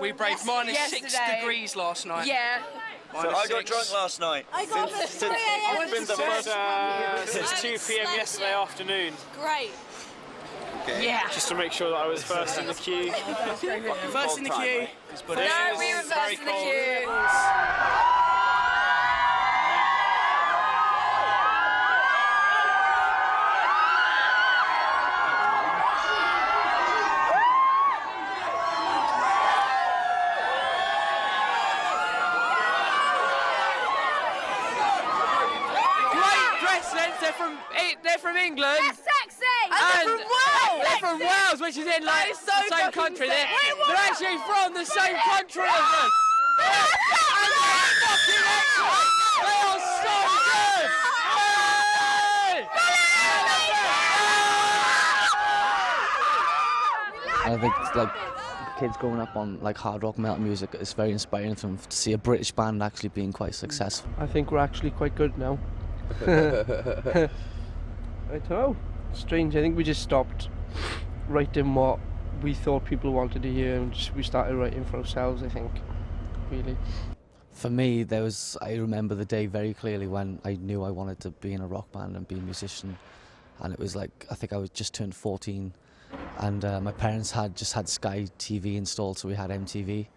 We braved -6 degrees last night. Yeah. So I got drunk last night. I got since 3 a.m. Since 2 p.m. yesterday afternoon. Great. Okay. Yeah. Just to make sure that I was first in the queue. First in the queue. No, we were first in the queue. They're from England. That's sexy. And they're from Wales. They're from Wales, which is in like so the same country. They're actually from the same country as us. And they're fucking excellent. They are so good. I think like kids growing up on like hard rock metal music, it's very inspiring for them to see a British band actually being quite successful. I think we're actually quite good now. I don't know. Strange. I think we just stopped writing what we thought people wanted to hear, and we started writing for ourselves. I think, really. For me, I remember the day very clearly when I knew I wanted to be in a rock band and be a musician, and it was like I think I was just turned 14, and my parents had just had Sky TV installed, so we had MTV,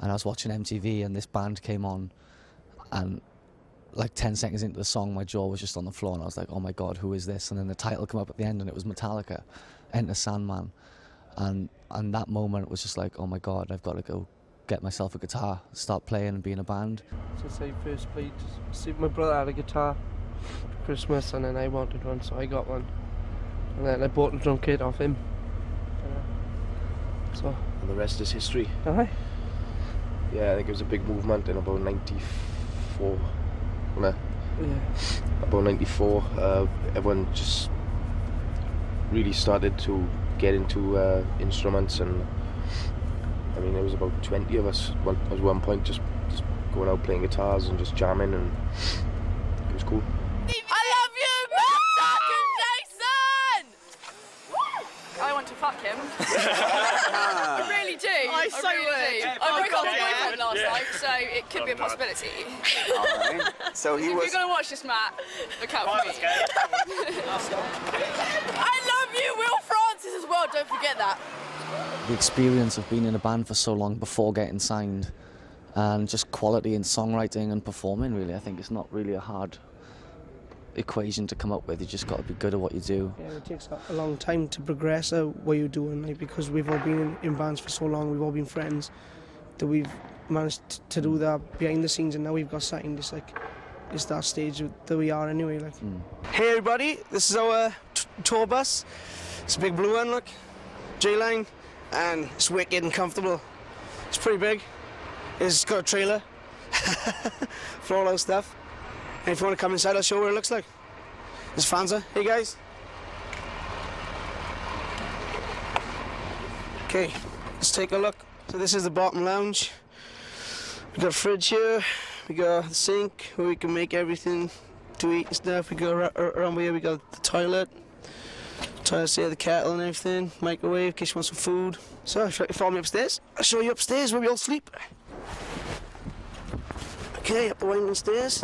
and I was watching MTV, and this band came on, and like 10 seconds into the song, my jaw was just on the floor, and I was like, oh my God, who is this? And then the title came up at the end, and it was Metallica, Enter Sandman. And that moment was just like, oh my God, I've got to go get myself a guitar, start playing and be in a band. Since I first played, see, my brother had a guitar for Christmas, and then I wanted one, so I got one. And then I bought a drum kit off him. So. And the rest is history. Aye. Yeah, I think it was a big movement in about 94. Yeah. About 94, everyone just really started to get into instruments, and I mean there was about 20 of us at one point just going out playing guitars and just jamming, and it was cool. I love you, Jason! I want to fuck him. I really do. I really do. I broke up with my boyfriend last night, so it could be a possibility. Alright. So he If was. you're going to watch this, Matt, look out for me. I love you, Will Francis, as well. Don't forget that. The experience of being in a band for so long before getting signed, and just quality in songwriting and performing, really, I think it's not really a hard equation to come up with. You just got to be good at what you do. Yeah, it takes a long time to progress what you're doing, like, because we've all been in bands for so long, we've all been friends, that we've managed to do that behind the scenes, and now we've got signed. It's that stage that we are anyway. Like. Hey everybody, this is our tour bus. It's a big blue one, look, J-line, and it's wicked and comfortable. It's pretty big. It's got a trailer for all our stuff. And if you want to come inside, I'll show you what it looks like. There's Fanza. Hey guys. Okay, let's take a look. So this is the bottom lounge. We got a fridge here. We got the sink where we can make everything to eat and stuff. We go around here. We got the toilet. Toilet's there, the kettle and everything. Microwave in case you want some food. So if you follow me upstairs, I'll show you upstairs where we all sleep. Okay, up the winding stairs.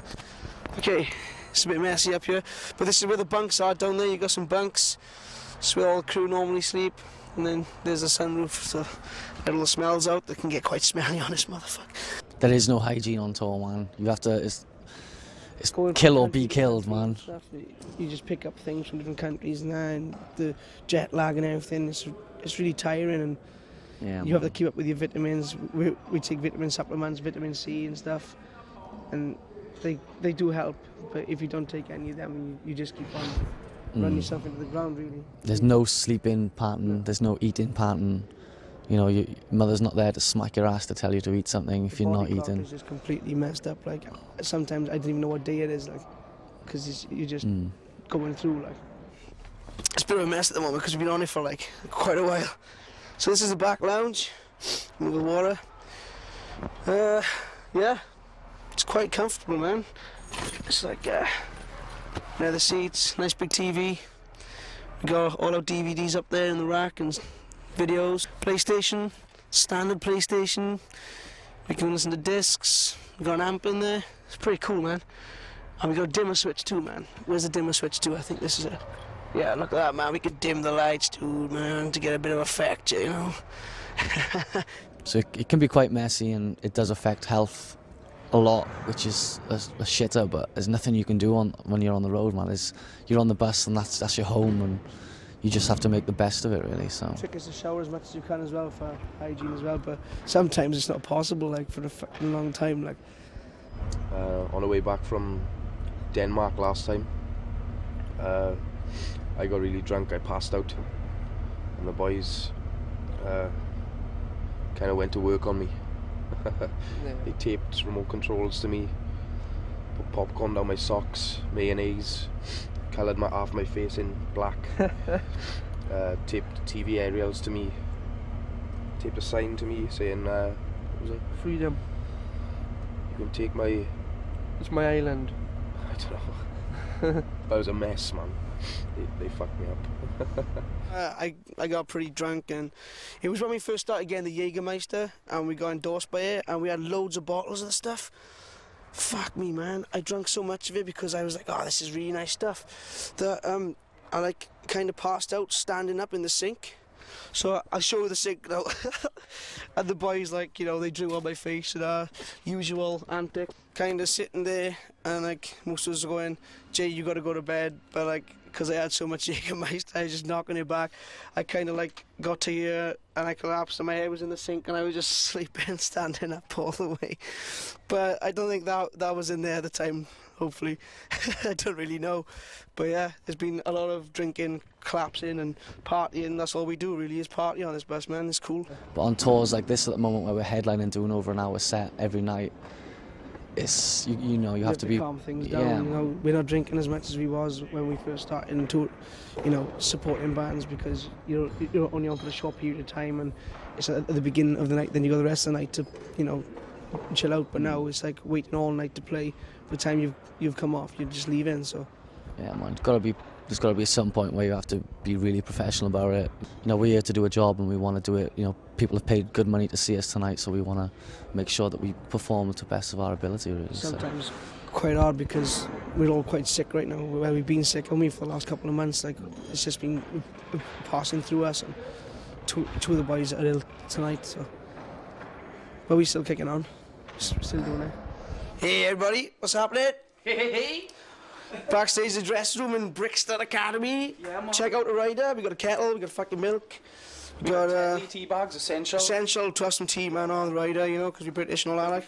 Okay, it's a bit messy up here, but this is where the bunks are down there. You got some bunks. It's where all the crew normally sleep, and then there's a sunroof, so let all the smells out. They can get quite smelly on this motherfucker. There is no hygiene on tour, man. You have to. It's kill or be killed, man. You just pick up things from different countries and the jet lag and everything. It's really tiring, and you have to keep up with your vitamins. We take vitamin supplements, vitamin C and stuff, and they do help. But if you don't take any of them, you just keep on running yourself into the ground, really. There's no sleeping pattern. There's no eating pattern. You know, your mother's not there to smack your ass to tell you to eat something if you're not eating. It's just completely messed up. Like, sometimes I don't even know what day it is, like, because you're just going through, like. It's a bit of a mess at the moment because we've been on it for, like, quite a while. So this is the back lounge with the water. Yeah, it's quite comfortable, man. It's like, leather seats, nice big TV. We got all our DVDs up there in the rack and videos, PlayStation, standard PlayStation. We can listen to discs. We got an amp in there. It's pretty cool, man. And we got a dimmer switch too, man. Where's the dimmer switch too? I think this is it. Yeah, look at that, man. We could dim the lights too, man, to get a bit of effect, you know. So it can be quite messy, and it does affect health a lot, which is a shitter, but there's nothing you can do when you're on the road, man. You're on the bus, and that's your home, and you just have to make the best of it, really. So trick is to shower as much as you can as well, for hygiene as well, but sometimes it's not possible, like, for a fucking long time, like. On the way back from Denmark last time, I got really drunk, I passed out, and the boys kind of went to work on me. They taped remote controls to me, put popcorn down my socks, mayonnaise, coloured half my face in black, taped TV aerials to me, taped a sign to me saying, what was it? Freedom. You can take my... It's my island. I don't know. That was a mess, man. They fucked me up. I got pretty drunk, and it was when we first started getting the Jägermeister, and we got endorsed by it, and we had loads of bottles of the stuff. Fuck me, man. I drank so much of it because I was like, oh, this is really nice stuff, that I like kind of passed out standing up in the sink. So I show the sink now, and the boys, like, you know, they drew on my face and our usual antic, kind of sitting there, and like most of us are going, Jay, you got to go to bed, but like, because I had so much Jägermeister, I was just knocking it back. I kind of like got to here and I collapsed, and my head was in the sink, and I was just sleeping, standing up all the way. But I don't think that was in there at the time. Hopefully. I don't really know, but yeah, there's been a lot of drinking, collapsing and partying. That's all we do really, is party on this bus, man. It's cool. But on tours like this at the moment, where we're headlining, doing over an hour set every night, it's you know you have to be calm things down. Yeah. You know, we're not drinking as much as we was when we first started into, you know, supporting bands, because you're only on for a short period of time, and it's at the beginning of the night, then you got the rest of the night to, you know, chill out. But now it's like waiting all night to play. By the time you've come off, you just leave in. So yeah, man, there's got to be some point where you have to be really professional about it. You know, we're here to do a job, and we want to do it. You know, people have paid good money to see us tonight, so we want to make sure that we perform to the best of our ability, really. Sometimes quite hard, because we're all quite sick right now. Where we've been sick only for the last couple of months. Like, it's just been passing through us, and two of the boys are ill tonight. So, but we're still kicking on, still doing it. Hey everybody, what's happening? Hey. Backstage the dressing room in Brixton Academy. Yeah, man. Check out the rider. We got a kettle, we got fucking milk. We got tea bags, essential. Essential to have some tea, man, on the rider, you know, because we're British and all that. Like.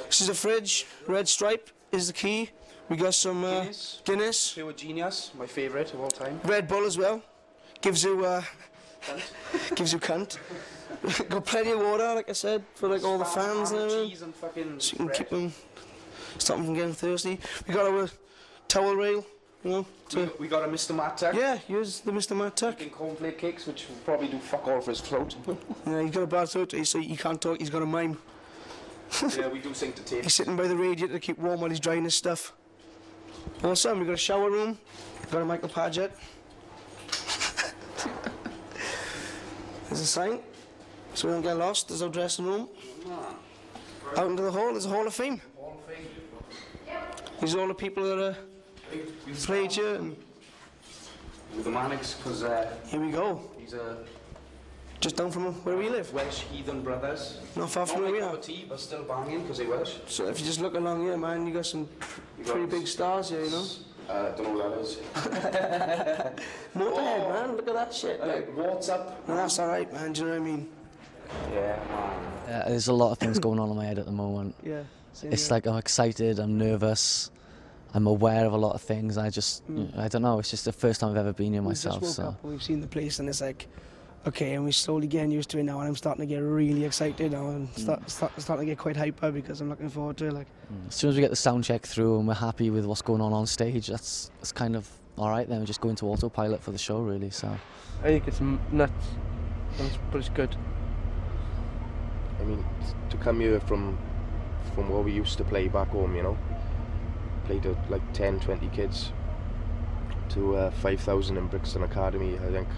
This is a fridge. Red stripe is the key. We got some Guinness. Pure Genius, my favourite of all time. Red Bull as well. Gives you gives you cunt. Got plenty of water, like I said, for like all the fans and everything. Cheese and fucking so you can keep them, stop them from getting thirsty. We got our towel rail, you know. We got a Mr. Matt Tuck. Yeah, use the Mr. Matt Tuck. Making cornflake cakes, which will probably do fuck all for his throat. Yeah, he's got a bad throat, so he can't talk, he's got a mime. Yeah, we do sing to tape. He's sitting by the radiator to keep warm while he's drying his stuff. Awesome, we got a shower room, we got a Michael Padgett. There's a sign, so we don't get lost. There's our dressing room. Out into the hall, there's a Hall of Fame. These are all the people that played here. And with the Mannix, because here we go. He's a just down from where we live. Welsh heathen brothers. Not far from where we are. Tea, but still banging because they're Welsh. So if you just look along here, man, you got some pretty big stars here, you know. Don't know what that is. Motorhead, man, look at that shit. Like, what's up? No, that's alright, man, do you know what I mean? Yeah, man. There's a lot of things going on in my head at the moment. Yeah. It's like I'm excited, I'm nervous, I'm aware of a lot of things. I just, I don't know, it's just the first time I've ever been here myself. We just woke up and we've seen the place, and it's like, okay, and we're slowly getting used to it now, and I'm starting to get really excited now, and starting to get quite hyper because I'm looking forward to it. Like, as soon as we get the sound check through and we're happy with what's going on stage, that's kind of all right. Then we just go into autopilot for the show, really. So I think it's nuts, but it's good. I mean, to come here from where we used to play back home, you know, play to like 10, 20 kids, to 5,000 in Brixton Academy, I think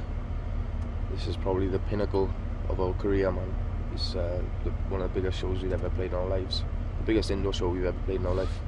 this is probably the pinnacle of our career, man. It's one of the biggest shows we've ever played in our lives. The biggest indoor show we've ever played in our life.